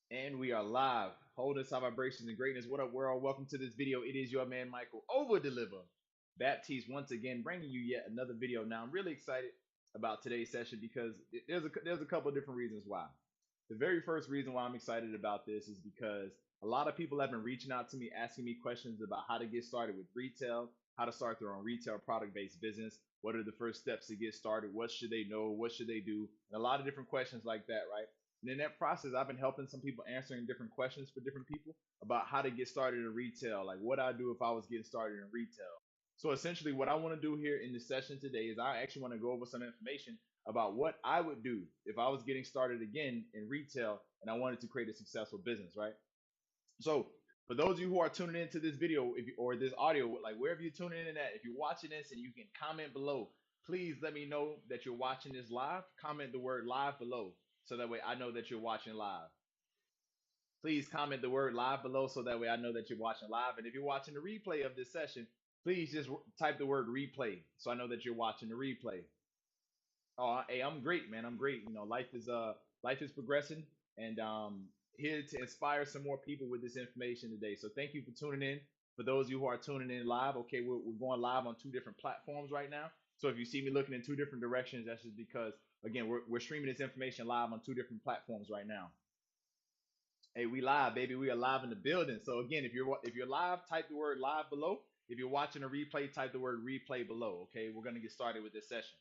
And we are live. Wholeness, high vibrations, and greatness. What up, world? Welcome to this video. It is your man, Michael, over deliver. Baptiste, once again, bringing you yet another video. Now, I'm really excited about today's session because there's a couple of different reasons why. The very first reason why I'm excited about this is because a lot of people have been reaching out to me, asking me questions about how to get started with retail, how to start their own retail product-based business. What are the first steps to get started? What should they know? What should they do? And a lot of different questions like that, right? And in that process, I've been helping some people answering different questions for different people about how to get started in retail, like what I do if I was getting started in retail. So essentially, what I want to do here in this session today is I actually want to go over some information about what I would do if I was getting started again in retail and I wanted to create a successful business, right? So for those of you who are tuning into this video, if you, or this audio, like wherever you're tuning in at, if you're watching this and you can comment below, please let me know that you're watching this live. Comment the word live below so that way I know that you're watching live. Please comment the word live below so that way I know that you're watching live. And if you're watching the replay of this session, please just type the word replay so I know that you're watching the replay. Oh, hey, I'm great, man. I'm great. Life is progressing, and here to inspire some more people with this information today. So thank you for tuning in. For those of you who are tuning in live, okay, we're going live on two different platforms right now. So if you see me looking in two different directions, that's just because again we're streaming this information live on two different platforms right now. Hey, we live, baby. We are live in the building. So again, if you're live, type the word live below. If you're watching a replay, type the word replay below. Okay, we're gonna get started with this session.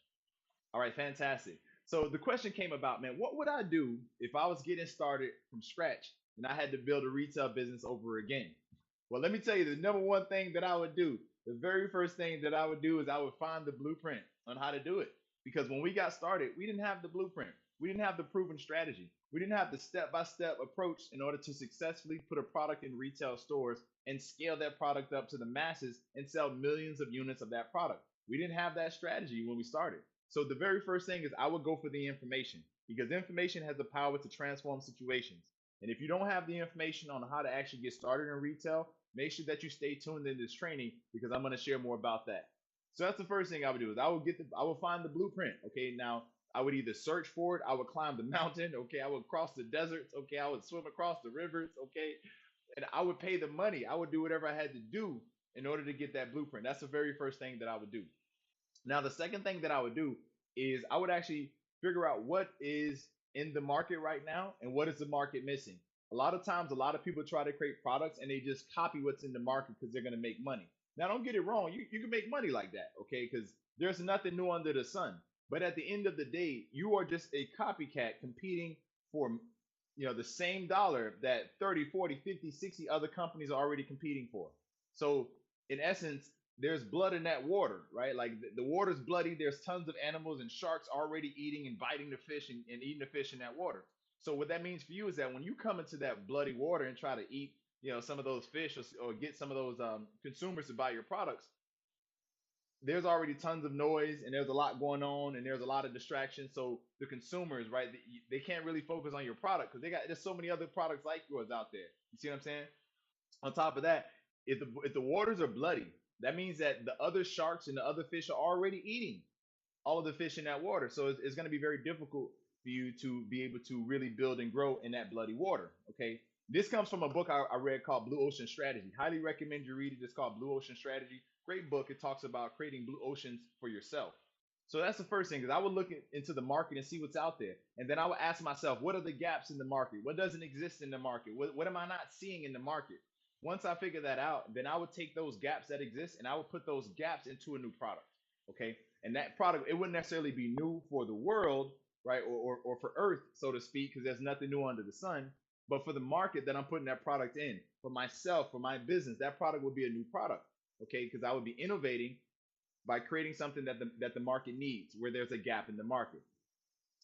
All right, fantastic. So the question came about, man, what would I do if I was getting started from scratch and I had to build a retail business over again? Well, let me tell you the number one thing that I would do. The very first thing that I would do is I would find the blueprint on how to do it. Because when we got started, we didn't have the blueprint. We didn't have the proven strategy. We didn't have the step-by-step approach in order to successfully put a product in retail stores and scale that product up to the masses and sell millions of units of that product. We didn't have that strategy when we started. So the very first thing is I would go for the information because information has the power to transform situations. And if you don't have the information on how to actually get started in retail, make sure that you stay tuned in this training because I'm going to share more about that. So that's the first thing I would do is I would find the blueprint. Okay, now I would either search for it, I would climb the mountain, okay, I would cross the deserts, okay, I would swim across the rivers, okay, and I would pay the money. I would do whatever I had to do in order to get that blueprint. That's the very first thing that I would do. Now, the second thing that I would do is I would actually figure out what is in the market right now and what is the market missing. A lot of times, a lot of people try to create products and they just copy what's in the market because they're going to make money. Now, don't get it wrong. You can make money like that, okay? Because there's nothing new under the sun. But at the end of the day, you are just a copycat competing for the same dollar that 30, 40, 50, 60 other companies are already competing for. So in essence, there's blood in that water, right? Like the water's bloody. There's tons of animals and sharks already eating and biting the fish and eating the fish in that water. So what that means for you is that when you come into that bloody water and try to eat, some of those fish or get some of those consumers to buy your products, there's already tons of noise and there's a lot going on and there's a lot of distractions. So the consumers, right, they can't really focus on your product because there's so many other products like yours out there. You see what I'm saying? On top of that, if the waters are bloody, that means that the other sharks and the other fish are already eating all of the fish in that water. So it's going to be very difficult for you to be able to really build and grow in that bloody water. Okay. This comes from a book I read called Blue Ocean Strategy. Highly recommend you read it. It's called Blue Ocean Strategy. Great book. It talks about creating blue oceans for yourself. So that's the first thing, because I would look into the market and see what's out there. And then I would ask myself, what are the gaps in the market? What doesn't exist in the market? What am I not seeing in the market? Once I figure that out, then I would take those gaps that exist and I would put those gaps into a new product. Okay. And that product, it wouldn't necessarily be new for the world, right? Or for Earth, so to speak, because there's nothing new under the sun. But for the market that I'm putting that product in, for myself, for my business, that product would be a new product. Okay. Because I would be innovating by creating something that the market needs, where there's a gap in the market.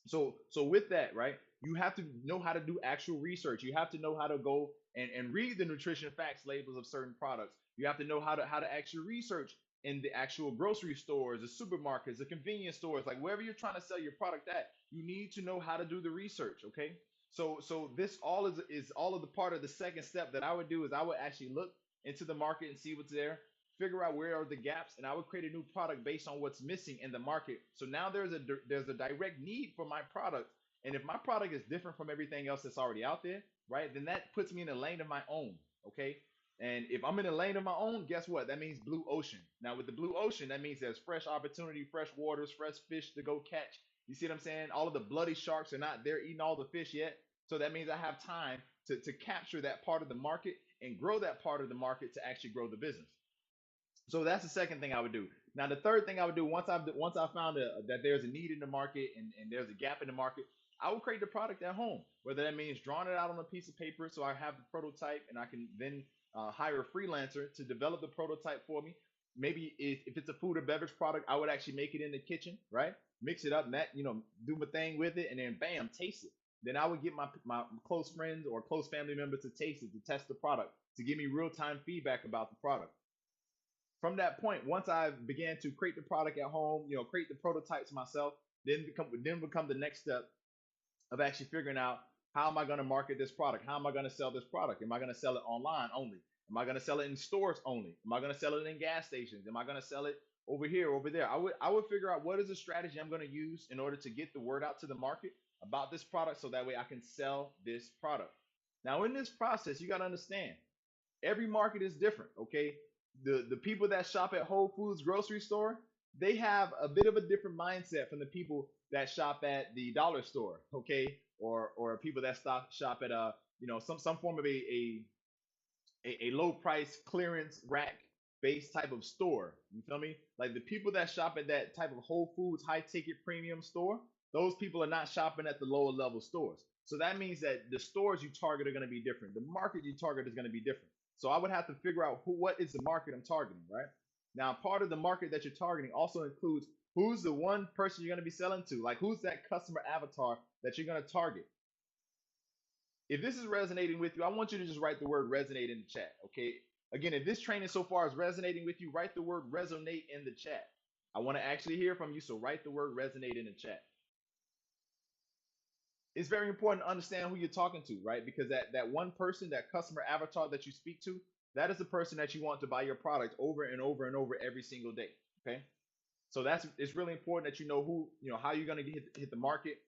So with that, right, you have to know how to do actual research. You have to know how to go and read the nutrition facts labels of certain products. You have to know how to actually research in the actual grocery stores, the supermarkets, the convenience stores, like wherever you're trying to sell your product at, you need to know how to do the research. Okay. So this all is all of the part of the second step that I would do is I would actually look into the market and see what's there, figure out where are the gaps, and I would create a new product based on what's missing in the market. So now there's a direct need for my product And if my product is different from everything else that's already out there, right, then that puts me in a lane of my own. Okay. And if I'm in a lane of my own, guess what? That means blue ocean. Now, with the blue ocean, that means there's fresh opportunity, fresh waters, fresh fish to go catch. You see what I'm saying? All of the bloody sharks are not there eating all the fish yet. So that means I have time to capture that part of the market and grow that part of the market to actually grow the business. So that's the second thing I would do. Now, the third thing I would do once I found that there's a need in the market and there's a gap in the market, I would create the product at home. Whether that means drawing it out on a piece of paper so I have the prototype and I can then hire a freelancer to develop the prototype for me. Maybe if it's a food or beverage product, I would actually make it in the kitchen, right? Mix it up, and that do my thing with it, and then bam, taste it. Then I would get my close friends or close family members to taste it, to test the product, to give me real time feedback about the product. From that point, once I began to create the product at home, create the prototypes myself, then become the next step of actually figuring out how am I going to market this product? How am I going to sell this product? Am I going to sell it online only? Am I going to sell it in stores only? Am I going to sell it in gas stations? Am I going to sell it over here, over there? I would figure out what is the strategy I'm going to use in order to get the word out to the market about this product so that way I can sell this product. Now, in this process, you got to understand every market is different. Okay, the people that shop at Whole Foods grocery store, they have a bit of a different mindset from the people that shop at the dollar store. Okay, or people that shop at some form of a low price clearance rack based type of store. You feel me? Like the people that shop at that type of Whole Foods high ticket premium store, those people are not shopping at the lower level stores. So that means that the stores you target are going to be different. The market you target is going to be different. So I would have to figure out what is the market I'm targeting, right? Now, part of the market that you're targeting also includes who's the one person you're going to be selling to. Like who's that customer avatar that you're going to target? If this is resonating with you, I want you to just write the word resonate in the chat. Okay. Again, if this training so far is resonating with you, write the word resonate in the chat. I want to actually hear from you, so write the word resonate in the chat. It's very important to understand who you're talking to, right? Because that one person, that customer avatar that you speak to, that is the person that you want to buy your product over and over and over every single day. Okay. So it's really important that you know how you're going to hit the market,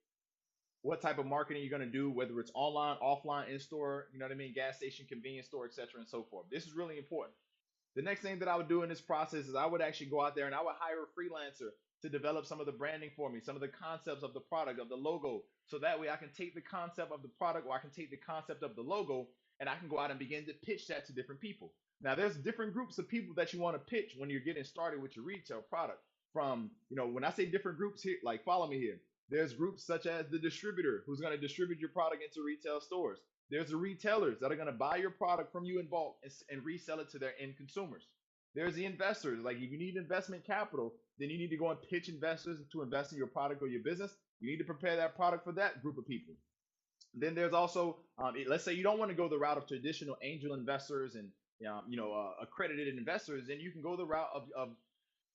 what type of marketing you're going to do, whether it's online, offline, in store, you know what I mean, gas station, convenience store, etc., and so forth. This is really important. The next thing that I would do in this process is I would actually go out there and I would hire a freelancer to develop some of the branding for me, some of the concepts of the product, of the logo. So that way I can take the concept of the product or I can take the concept of the logo and I can go out and begin to pitch that to different people. Now, there's different groups of people that you want to pitch when you're getting started with your retail product. From, when I say different groups here, like follow me here. There's groups such as the distributor who's going to distribute your product into retail stores. There's the retailers that are going to buy your product from you in bulk and resell it to their end consumers. There's the investors. Like if you need investment capital, then you need to go and pitch investors to invest in your product or your business. You need to prepare that product for that group of people. Then there's also, let's say you don't want to go the route of traditional angel investors and accredited investors, then you can go the route of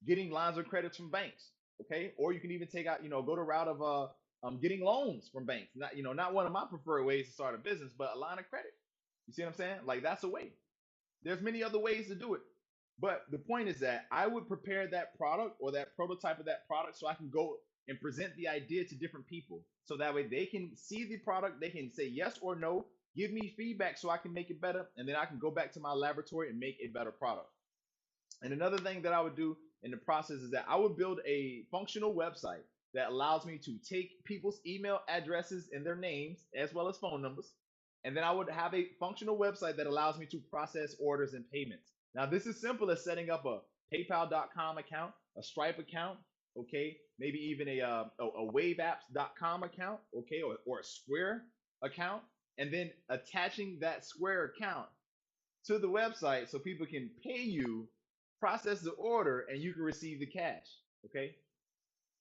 getting lines of credits from banks. Okay, or you can even take out, go the route of getting loans from banks. Not one of my preferred ways to start a business, but a line of credit. You see what I'm saying? Like that's a way. There's many other ways to do it. But the point is that I would prepare that product or that prototype of that product so I can go and present the idea to different people. So that way they can see the product, they can say yes or no, give me feedback so I can make it better, and then I can go back to my laboratory and make a better product. And another thing that I would do in the process is that I would build a functional website that allows me to take people's email addresses and their names as well as phone numbers. And then I would have a functional website that allows me to process orders and payments. Now, this is simple as setting up a PayPal.com account, a Stripe account, okay, maybe even a WaveApps.com account, okay, or a Square account, and then attaching that Square account to the website so people can pay you, process the order, and you can receive the cash. Okay.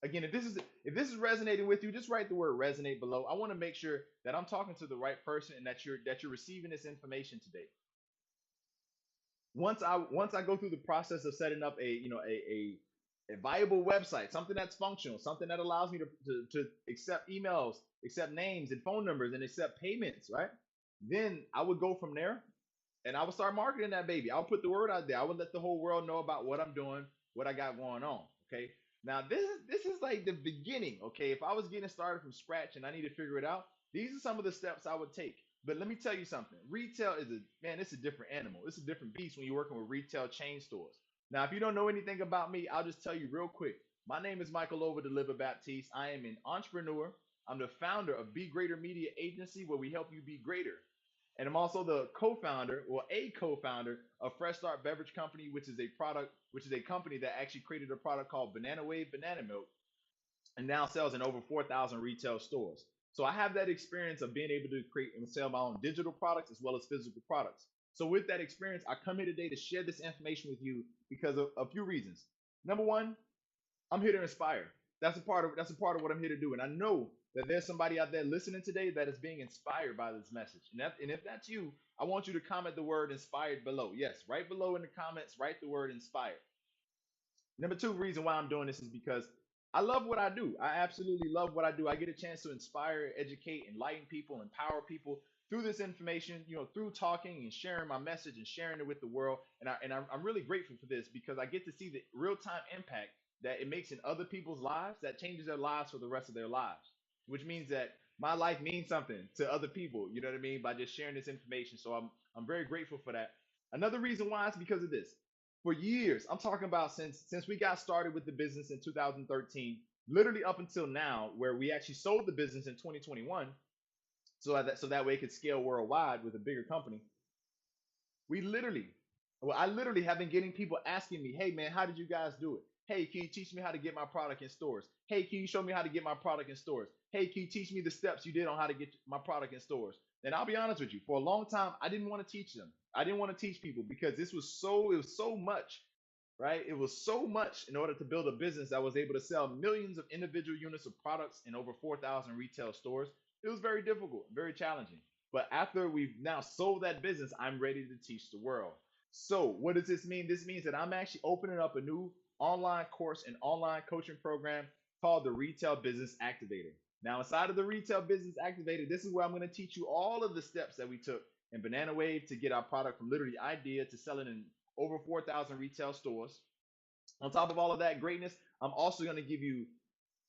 Again, if this is resonating with you, just write the word resonate below. I want to make sure that I'm talking to the right person and that you're receiving this information today. Once I go through the process of setting up a viable website, something that's functional, something that allows me to accept emails, accept names and phone numbers, and accept payments, right? Then I would go from there and I would start marketing that baby. I would put the word out there. I would let the whole world know about what I'm doing, what I got going on. Okay. Now this is like the beginning, okay? If I was getting started from scratch and I need to figure it out, these are some of the steps I would take. But let me tell you something. Retail is a man, it's a different animal. It's a different beast when you're working with retail chain stores. Now, if you don't know anything about me, I'll just tell you real quick. My name is Michael Over Deliver Baptiste. I am an entrepreneur. I'm the founder of Be Greater Media Agency, where we help you be greater. And I'm also the co-founder or a co-founder of Fresh Start Beverage Company, which is a company that actually created a product called Banana Wave Banana Milk and now sells in over 4,000 retail stores. So I have that experience of being able to create and sell my own digital products as well as physical products. So with that experience, I come here today to share this information with you because of a few reasons. Number one, I'm here to inspire. That's a part of what I'm here to do. And I know that there's somebody out there listening today that is being inspired by this message. And if that's you, I want you to comment the word inspired below. Yes, right below in the comments, write the word inspired. Number two reason why I'm doing this is because I love what I do. I absolutely love what I do. I get a chance to inspire, educate, enlighten people, empower people through this information, through talking and sharing my message and sharing it with the world. And I'm really grateful for this because I get to see the real time impact that it makes in other people's lives that changes their lives for the rest of their lives, which means that my life means something to other people. You know what I mean? By just sharing this information. So I'm very grateful for that. Another reason why is because of this for years. I'm talking about since we got started with the business in 2013, literally up until now, where we actually sold the business in 2021, so that way it could scale worldwide with a bigger company. We literally, I literally have been getting people asking me, "Hey man, how did you guys do it? Hey, can you teach me how to get my product in stores? Hey, can you show me how to get my product in stores? Hey, can you teach me the steps you did on how to get my product in stores?" And I'll be honest with you, for a long time, I didn't want to teach them. I didn't want to teach people because it was so much, right? It was so much in order to build a business that was able to sell millions of individual units of products in over 4,000 retail stores. It was very difficult, very challenging. But after we've now sold that business, I'm ready to teach the world. So, what does this mean? This means that I'm actually opening up a new online course and online coaching program called the Retail Business Activator. Now, inside of the Retail Business Activator, this is where I'm going to teach you all of the steps that we took in Banana Wave to get our product from literally idea to selling in over 4,000 retail stores. On top of all of that greatness, I'm also going to give you,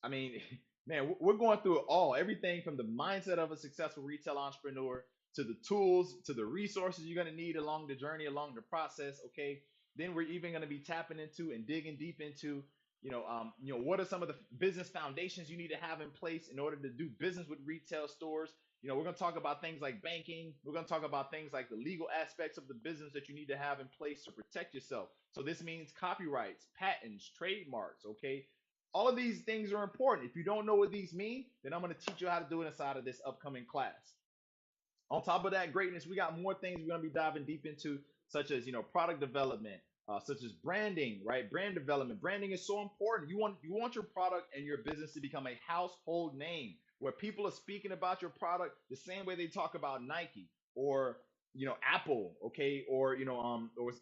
I mean, man, we're going through it all. Everything from the mindset of a successful retail entrepreneur to the tools, to the resources you're going to need along the journey, along the process. Okay. Then we're even going to be tapping into and digging deep into, what are some of the business foundations you need to have in place in order to do business with retail stores. We're going to talk about things like banking. We're going to talk about things like the legal aspects of the business that you need to have in place to protect yourself. So this means copyrights, patents, trademarks, okay? All of these things are important. If you don't know what these mean, then I'm going to teach you how to do it inside of this upcoming class. On top of that greatness, we got more things we're going to be diving deep into, such as product development, such as branding, right? Brand development. Branding is so important. You want your product and your business to become a household name where people are speaking about your product the same way they talk about Nike or Apple, okay, or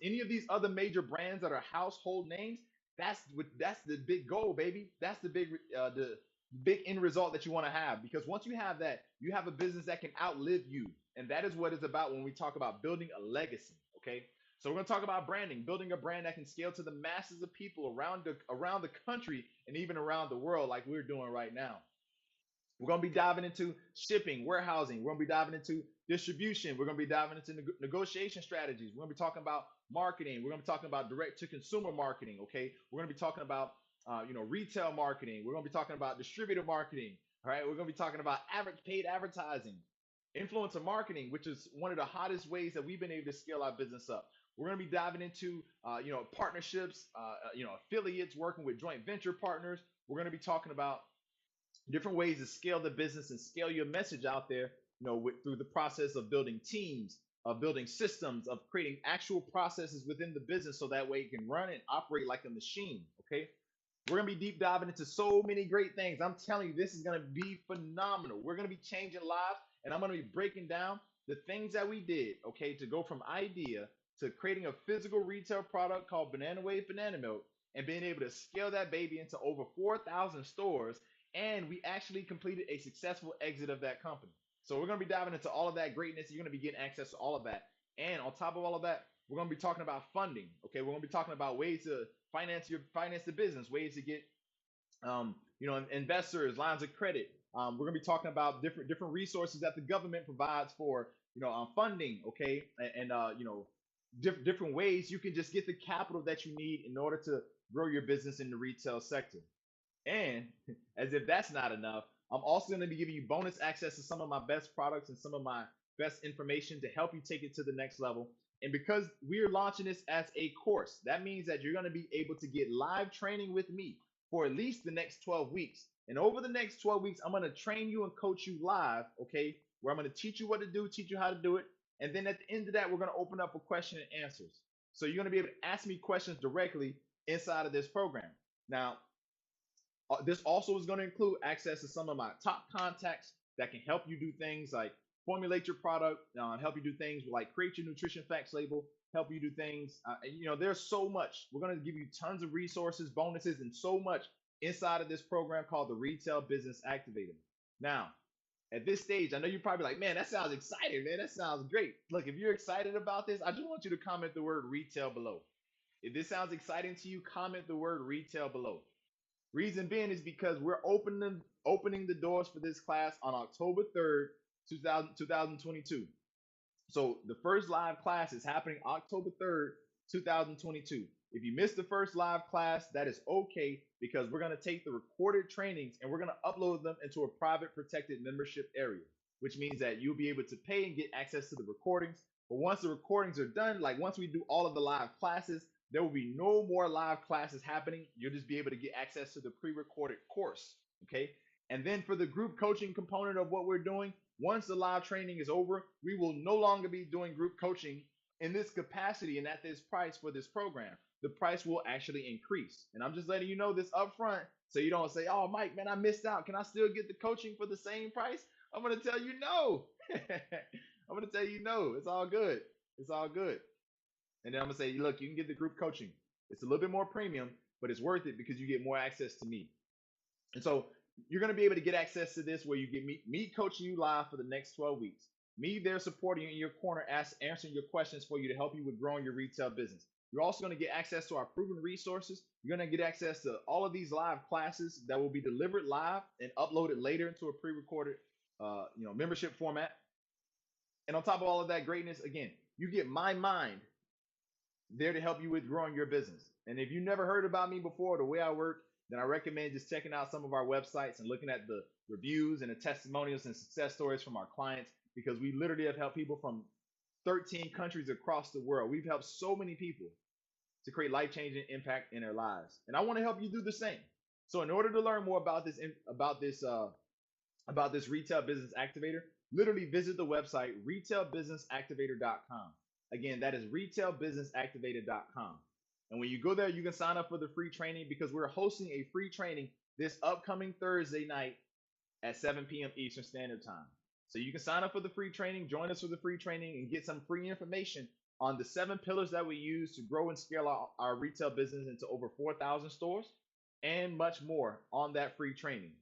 any of these other major brands that are household names. That's the big goal, baby. That's the big end result that you want to have, because once you have that, you have a business that can outlive you. And that is what it's about when we talk about building a legacy. Okay. So we're going to talk about branding, building a brand that can scale to the masses of people around the country and even around the world, like we're doing right now. We're going to be diving into shipping, warehousing. We're going to be diving into distribution. We're going to be diving into negotiation strategies. We're going to be talking about marketing. We're going to be talking about direct to consumer marketing. Okay. We're going to be talking about, retail marketing. We're going to be talking about distributor marketing. All right. We're going to be talking about paid advertising, influencer marketing, which is one of the hottest ways that we've been able to scale our business up. We're going to be diving into, partnerships, affiliates, working with joint venture partners. We're going to be talking about different ways to scale the business and scale your message out there, through the process of building teams, of building systems, of creating actual processes within the business so that way it can run and operate like a machine. Okay. We're going to be deep diving into so many great things. I'm telling you, this is going to be phenomenal. We're going to be changing lives, and I'm going to be breaking down the things that we did, okay, to go from idea to creating a physical retail product called Banana Wave Banana Milk and being able to scale that baby into over 4,000 stores. And we actually completed a successful exit of that company. So we're going to be diving into all of that greatness. You're going to be getting access to all of that. And on top of all of that, we're going to be talking about funding. Okay, we're going to be talking about ways to finance the business, ways to get Investors, lines of credit. We're gonna be talking about different resources that the government provides for funding, okay, different ways you can just get the capital that you need in order to grow your business in the retail sector. And as if that's not enough, I'm also going to be giving you bonus access to some of my best products and some of my best information to help you take it to the next level. And because we're launching this as a course, that means that you're going to be able to get live training with me for at least the next 12 weeks. And over the next 12 weeks, I'm going to train you and coach you live, okay, where I'm going to teach you what to do, teach you how to do it. And then at the end of that, we're going to open up for question and answers. So you're going to be able to ask me questions directly inside of this program. Now, this also is going to include access to some of my top contacts that can help you do things like formulate your product, help you do things like create your nutrition facts label, help you do things. There's so much. We're going to give you tons of resources, bonuses, and so much inside of this program called the Retail Business Activator. Now, at this stage, I know you're probably like, man, that sounds exciting, man. That sounds great. Look, if you're excited about this, I just want you to comment the word retail below. If this sounds exciting to you, comment the word retail below. Reason being is because we're opening the doors for this class on October 3rd, 2022. So the first live class is happening October 3rd, 2022. If you missed the first live class, that is okay because we're going to take the recorded trainings and we're going to upload them into a private protected membership area, which means that you'll be able to pay and get access to the recordings. But once the recordings are done, like once we do all of the live classes, there will be no more live classes happening. You'll just be able to get access to the pre-recorded course, okay? And then for the group coaching component of what we're doing, once the live training is over, we will no longer be doing group coaching in this capacity and at this price for this program. The price will actually increase. And I'm just letting you know this up front so you don't say, oh, Mike, man, I missed out. Can I still get the coaching for the same price? I'm going to tell you no. I'm going to tell you no. It's all good. It's all good. And then I'm going to say, look, you can get the group coaching. It's a little bit more premium, but it's worth it because you get more access to me. And so you're going to be able to get access to this where you get me coaching you live for the next 12 weeks. Me there supporting you in your corner, answering your questions for you to help you with growing your retail business. You're also going to get access to our proven resources. You're going to get access to all of these live classes that will be delivered live and uploaded later into a pre-recorded membership format. And on top of all of that greatness, again, you get my mind there to help you with growing your business. And if you never heard about me before, the way I work, then I recommend just checking out some of our websites and looking at the reviews and the testimonials and success stories from our clients, because we literally have helped people from 13 countries across the world. We've helped so many people to create life-changing impact in their lives. And I want to help you do the same. So in order to learn more about this retail business activator, literally visit the website retailbusinessactivator.com. Again, that is retailbusinessactivator.com. And when you go there, you can sign up for the free training because we're hosting a free training this upcoming Thursday night at 7 p.m. Eastern Standard Time. So you can sign up for the free training, join us for the free training, and get some free information on the 7 pillars that we use to grow and scale our retail business into over 4,000 stores and much more on that free training.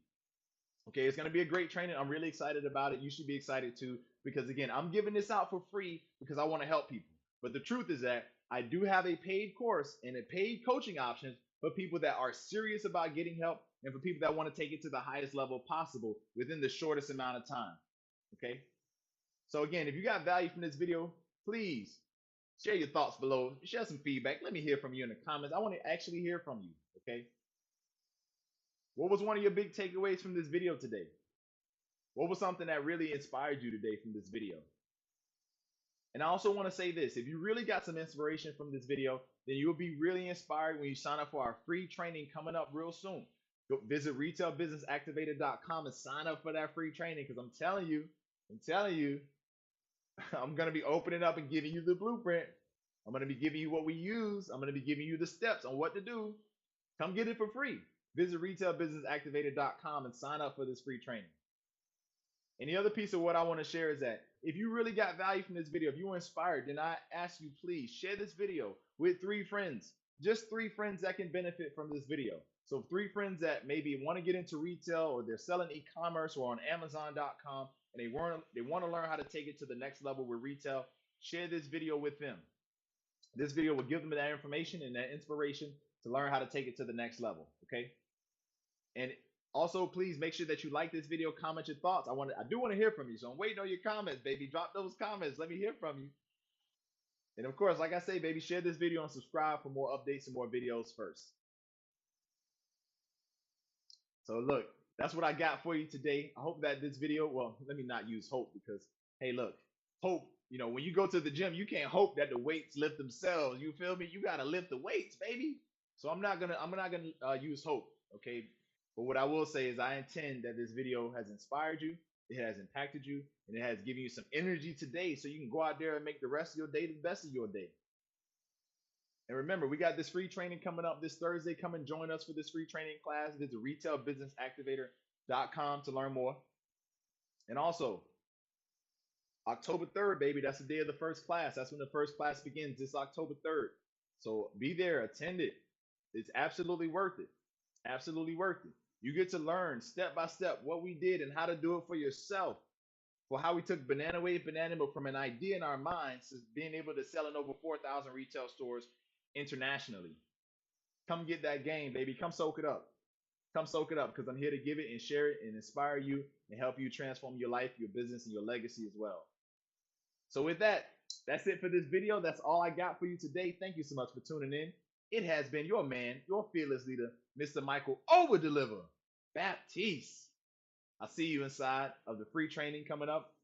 Okay, it's going to be a great training. I'm really excited about it. You should be excited too, because again, I'm giving this out for free because I want to help people. But the truth is that I do have a paid course and a paid coaching options for people that are serious about getting help and for people that want to take it to the highest level possible within the shortest amount of time. Okay. So again, if you got value from this video, please share your thoughts below. Share some feedback. Let me hear from you in the comments. I want to actually hear from you. Okay. What was one of your big takeaways from this video today? What was something that really inspired you today from this video? And I also want to say this, if you really got some inspiration from this video, then you will be really inspired when you sign up for our free training coming up real soon. Go visit retailbusinessactivator.com and sign up for that free training, because I'm telling you, I'm going to be opening up and giving you the blueprint. I'm going to be giving you what we use. I'm going to be giving you the steps on what to do. Come get it for free. Visit retailbusinessactivator.com and sign up for this free training. And the other piece of what I want to share is that if you really got value from this video, if you were inspired, then I ask you, please share this video with 3 friends, just 3 friends that can benefit from this video. So 3 friends that maybe want to get into retail, or they're selling e-commerce or on Amazon.com, and they want to learn how to take it to the next level with retail. Share this video with them. This video will give them that information and that inspiration to learn how to take it to the next level. Okay. And also, please make sure that you like this video, comment your thoughts. I do want to hear from you, so I'm waiting on your comments, baby. Drop those comments. Let me hear from you. And of course, like I say, baby, share this video and subscribe for more updates and more videos first. So look, that's what I got for you today. I hope that this video, well, let me not use hope because, hey, look, hope, when you go to the gym, you can't hope that the weights lift themselves. You feel me? You got to lift the weights, baby. So I'm not gonna use hope, okay? But what I will say is I intend that this video has inspired you, it has impacted you, and it has given you some energy today so you can go out there and make the rest of your day the best of your day. And remember, we got this free training coming up this Thursday. Come and join us for this free training class. Visit retailbusinessactivator.com to learn more. And also, October 3rd, baby, that's the day of the first class. That's when the first class begins, this October 3rd. So be there, attend it. It's absolutely worth it. Absolutely worth it. You get to learn step by step what we did and how to do it for yourself. For how we took Banana Wave Banana Milk from an idea in our minds to being able to sell in over 4,000 retail stores internationally. Come get that game, baby. Come soak it up. Come soak it up because I'm here to give it and share it and inspire you and help you transform your life, your business, and your legacy as well. So with that, that's it for this video. That's all I got for you today. Thank you so much for tuning in. It has been your man, your fearless leader, Mr. Michael Over Deliver Baptiste. I'll see you inside of the free training coming up.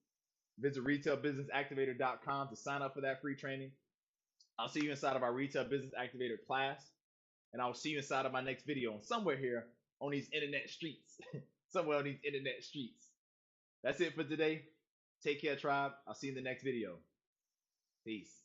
Visit retailbusinessactivator.com to sign up for that free training. I'll see you inside of our Retail Business Activator class. And I'll see you inside of my next video somewhere here on these internet streets. Somewhere on these internet streets. That's it for today. Take care, tribe. I'll see you in the next video. Peace.